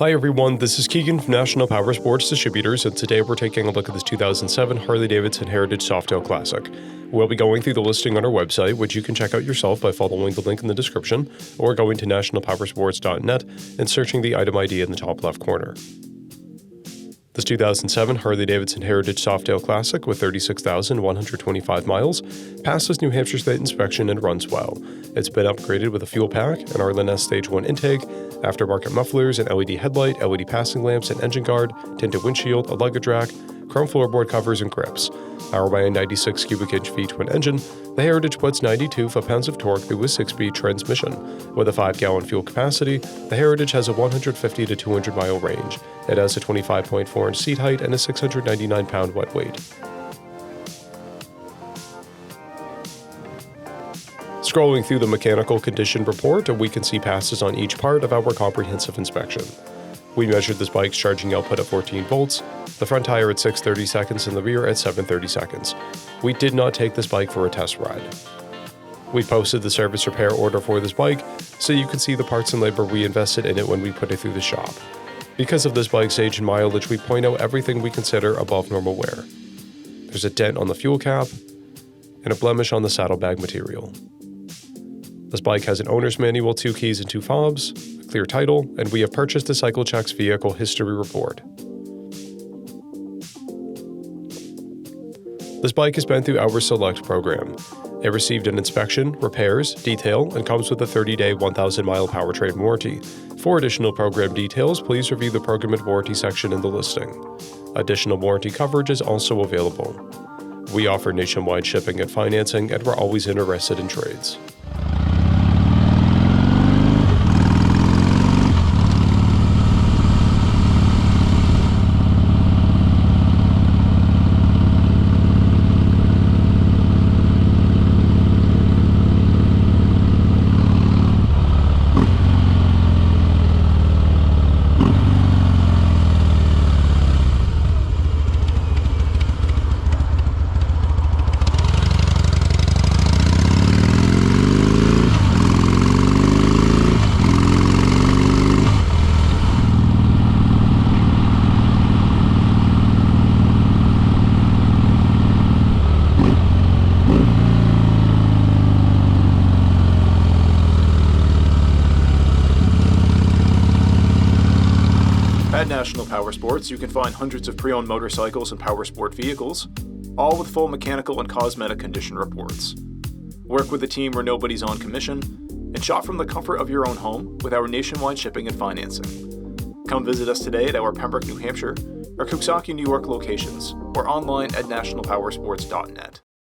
Hi everyone, this is Keegan from National Powersports Distributors, and today we're taking a look at this 2007 Harley-Davidson Heritage Softail Classic. We'll be going through the listing on our website, which you can check out yourself by following the link in the description, or going to nationalpowersports.net and searching the item ID in the top left corner. This 2007 Harley-Davidson Heritage Softail Classic with 36,125 miles passes New Hampshire State inspection and runs well. It's been upgraded with a fuel pack, an R&S Stage 1 intake, aftermarket mufflers, an LED headlight, LED passing lamps, an engine guard, tinted windshield, a luggage rack, chrome floorboard covers, and grips. Powered by a 96 cubic inch V-twin engine, the Heritage puts 92 foot-pounds of torque through a 6-speed transmission. With a 5-gallon fuel capacity, the Heritage has a 150 to 200 mile range. It has a 25.4 inch seat height and a 699-pound wet weight. Scrolling through the mechanical condition report, we can see passes on each part of our comprehensive inspection. We measured this bike's charging output at 14 volts, the front tire at 630 seconds and the rear at 730 seconds. We did not take this bike for a test ride. We posted the service repair order for this bike, so you can see the parts and labor we invested in it when we put it through the shop. Because of this bike's age and mileage, we point out everything we consider above normal wear. There's a dent on the fuel cap, and a blemish on the saddlebag material. This bike has an owner's manual, 2 keys and 2 fobs, a clear title, and we have purchased the CycleCheck's vehicle history report. This bike has been through our Select program. It received an inspection, repairs, detail, and comes with a 30-day 1,000-mile powertrain warranty. For additional program details, please review the program and warranty section in the listing. Additional warranty coverage is also available. We offer nationwide shipping and financing, and we're always interested in trades. At National Powersports, you can find hundreds of pre-owned motorcycles and powersport vehicles, all with full mechanical and cosmetic condition reports. Work with a team where nobody's on commission, and shop from the comfort of your own home with our nationwide shipping and financing. Come visit us today at our Pembroke, New Hampshire, or Coxsackie, New York locations, or online at nationalpowersports.net.